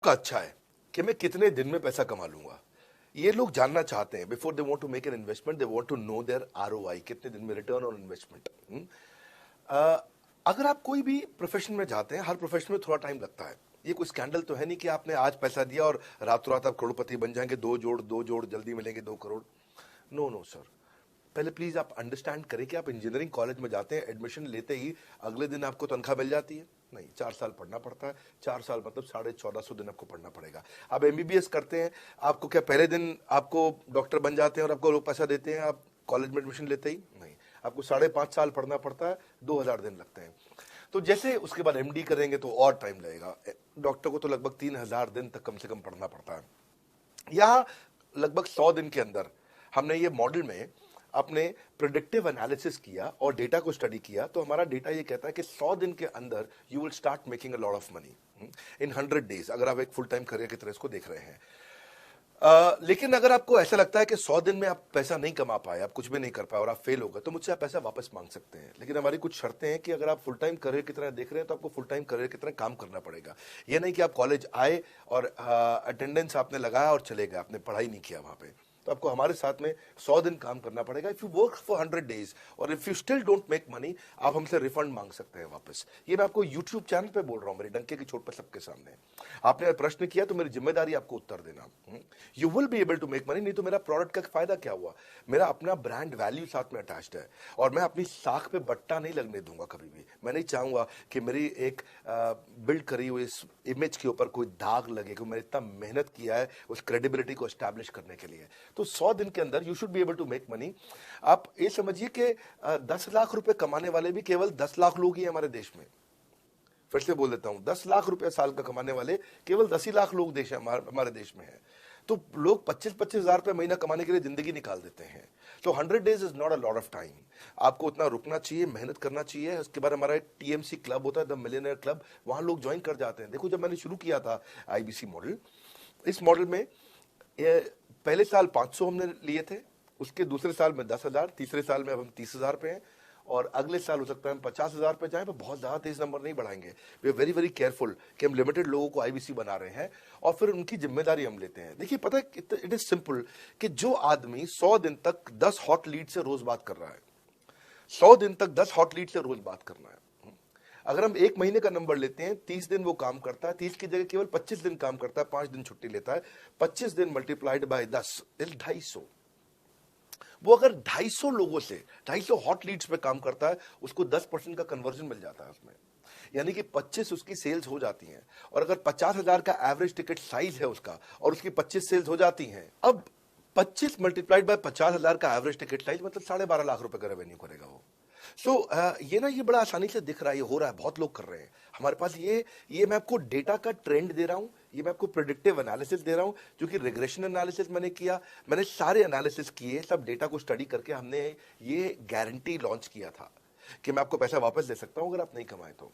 का अच्छा है कि मैं कितने दिन में पैसा कमा लूंगा। ये लोग जानना चाहते हैं before they want to make an investment, they want to know their ROI, कितने दिन में रिटर्न ऑन इन्वेस्टमेंट। अगर आप कोई भी प्रोफेशन में जाते हैं, हर प्रोफेशन में थोड़ा टाइम लगता है। ये कोई स्कैंडल तो है नहीं कि आपने आज पैसा दिया और रातों रात आप करोड़पति बन जाएंगे, दो जोड़ जल्दी मिलेंगे 2 करोड़। नो नो सर, पहले प्लीज आप अंडरस्टैंड करें कि आप इंजीनियरिंग कॉलेज में जाते हैं, एडमिशन लेते ही अगले दिन आपको तनख्वाह मिल जाती है? नहीं, 4 साल पढ़ना पड़ता है। 4 साल मतलब 1450 दिन आपको पढ़ना पड़ेगा। आप एमबीबीएस करते हैं, आपको क्या पहले दिन आपको डॉक्टर बन जाते हैं और आपको लोग पैसा देते हैं आप कॉलेज में एडमिशन लेते ही? नहीं, आपको 5.5 साल पढ़ना पड़ता है, 2000 दिन लगते हैं। तो जैसे उसके बाद एमडी करेंगे तो और टाइम लगेगा। डॉक्टर को तो लगभग 3000 दिन तक कम से कम पढ़ना पड़ता है। यहाँ लगभग 100 दिन के अंदर हमने ये मॉडल में अपने प्रेडिक्टिव एनालिसिस किया और डेटा को स्टडी किया, तो हमारा डेटा ये कहता है कि 100 दिन के अंदर you will start making a lot of money in 100 days, अगर आप एक फुल टाइम करियर की तरह इसको देख रहे हैं। लेकिन अगर आपको ऐसा लगता है कि 100 दिन में आप पैसा नहीं कमा पाए, आप कुछ भी नहीं कर पाए और आप फेल हो गए, तो मुझसे आप पैसा वापस मांग सकते हैं। लेकिन हमारी कुछ शर्तें हैं कि अगर आप फुल टाइम करियर की तरह देख रहे हैं तो आपको फुल टाइम करियर की तरह काम करना पड़ेगा। ये नहीं कि आप कॉलेज आए और अटेंडेंस आपने लगाया और चले गए, आपने पढ़ाई नहीं किया वहां पे। तो आपको हमारे साथ में 100 दिन काम करना पड़ेगा। If you work for 100 days और if you still don't make money, आप हमसे रिफंड मांग सकते हैं वापस। ये मैं आपको यूट्यूब चैनल पे बोल रहा हूं, मेरे डंके की चोट पर सबके सामने। आपने प्रश्न किया तो मेरी जिम्मेदारी आपको उत्तर देना। You will be able to make money, नहीं तो मेरा प्रोडक्ट का फायदा क्या हुआ? मेरा अपना ब्रांड वैल्यू साथ में अटैच्ड है और मैं अपनी साख पे बट्टा नहीं लगने दूंगा कभी भी। मैं नहीं चाहूंगा कि मेरी एक बिल्ड करी हुई इस इमेज के ऊपर कोई दाग लगे, क्योंकि मैंने इतना मेहनत किया है उस क्रेडिबिलिटी को एस्टैब्लिश करने के लिए। तो 100 दिन के अंदर you should be able to make money. आप ये समझिए कि 10 लाख रुपए कमाने वाले भी केवल 10 लाख लोग ही हैं हमारे देश में। फिर से बोल देता हूं, 10 लाख रुपए साल का कमाने वाले केवल 10 ही लाख लोग देश हमारे देश में है। तो लोग 25-25 हजार रुपए महीना कमाने के लिए जिंदगी निकाल देते हैं। तो 100 days is not a lot of time. आपको उतना रुकना चाहिए, मेहनत करना चाहिए। उसके बाद हमारा एक टीएमसी क्लब होता है, द मिलियनेयर क्लब, वहां लोग ज्वाइन कर जाते हैं। देखो, जब मैंने शुरू किया था आईबीसी मॉडल, इस मॉडल में पहले साल 500 हमने लिए थे, उसके दूसरे साल में 10,000, तीसरे साल में अब हम 30,000 पे हैं और अगले साल हो सकता है हम 50,000 पे जाएं, पर बहुत ज्यादा तेज नंबर नहीं बढ़ाएंगे। We are very very careful कि हम लिमिटेड लोगों को आईबीसी बना रहे हैं और फिर उनकी जिम्मेदारी हम लेते हैं। देखिए, पता है इट इज सिंपल कि जो आदमी 100 दिन तक 10 हॉट लीड से रोज बात कर रहा है, 100 दिन तक 10 हॉट लीड से रोज बात करना है। अगर हम 1 महीने का नंबर लेते हैं, 30 दिन वो काम करता है, 30 की जगह केवल 25 दिन काम करता है, 5 दिन छुट्टी लेता है, 25 दिन मल्टीप्लाइड बाय 10 इज 250। वो अगर 250 लोगों से 250 हॉट लीड्स पे काम करता है, उसको 10% का कन्वर्जन मिल जाता है उसमें, यानी कि 25 उसकी सेल्स हो जाती हैं। और अगर 50,000 का एवरेज टिकट साइज है उसका और उसकी 25 सेल्स हो जाती हैं, अब 25 मल्टीप्लाइड बाय 50,000 का एवरेज टिकट साइज मतलब 12.5 लाख रुपए का रेवेन्यू करेगा वो। ये बड़ा आसानी से दिख रहा है, ये हो रहा है, बहुत लोग कर रहे हैं हमारे पास। ये मैं आपको डेटा का ट्रेंड दे रहा हूं, ये मैं आपको प्रेडिक्टिव एनालिसिस दे रहा हूं, जो कि रिग्रेशन एनालिसिस मैंने किया। मैंने सारे एनालिसिस किए, सब डेटा को स्टडी करके हमने ये गारंटी लॉन्च किया था कि मैं आपको पैसा वापस दे सकता हूं अगर आप नहीं कमाए तो।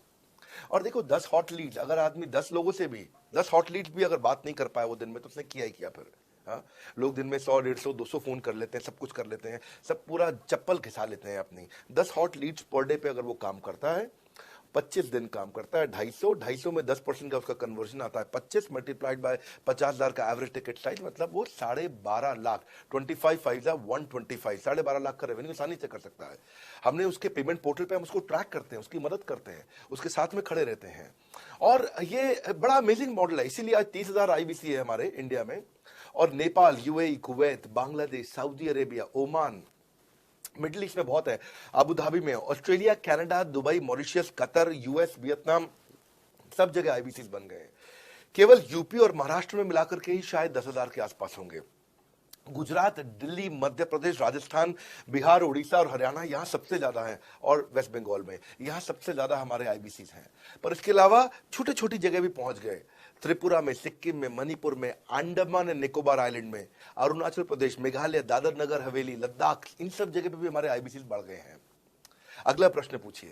और देखो, 10 हॉट लीड्स, अगर आदमी 10 लोगों से भी 10 हॉट लीड्स भी अगर बात नहीं कर पाया वो दिन में, तो उसने किया ही किया फिर। हाँ, लोग दिन में 100, 150, 200 फोन कर लेते हैं, सब कुछ कर लेते हैं, सब पूरा चप्पल घिसा लेते हैं अपनी। 10 हॉट लीड्स पर डे पे अगर वो काम करता है, 25 दिन काम करता है, 250 में 10% का उसका कन्वर्जन आता है, 25 मल्टीप्लाइड बाय 50,000 का एवरेज टिकट साइज, मतलब वो 12.5 लाख, 25 5 125, 12.5 लाख का रेवेन्यू आसानी से कर सकता है। हमने उसके पेमेंट पोर्टल पे हम उसको ट्रैक करते हैं, उसकी मदद करते हैं, उसके साथ में खड़े रहते हैं। और ये बड़ा अमेजिंग मॉडल है, इसीलिए आज 30,000 आईबीसी है हमारे इंडिया में। और Nepal, UAE, Kuwait, Bangladesh, Saudi Arabia, Oman, middle east में बहुत है, अबू धाबी में, Australia, Canada, Dubai, Mauritius, Qatar, US, Vietnam, सब जगह आईबीसी बन गए। केवल यूपी और महाराष्ट्र में मिलाकर के ही शायद 10,000 के आसपास होंगे। गुजरात, दिल्ली, मध्य प्रदेश, राजस्थान, बिहार, उड़ीसा और हरियाणा, यहाँ सबसे ज्यादा है, और वेस्ट बंगाल में यहाँ सबसे ज्यादा हमारे आईबीसी हैं। पर इसके अलावा छोटी छोटी जगह भी पहुंच गए, त्रिपुरा में, सिक्किम में, मणिपुर में, अंडमान एंड निकोबार आइलैंड में, अरुणाचल प्रदेश, मेघालय, दादर नगर हवेली, लद्दाख, इन सब जगह पे भी हमारे आईबीसी बढ़ गए हैं। अगला प्रश्न पूछिए।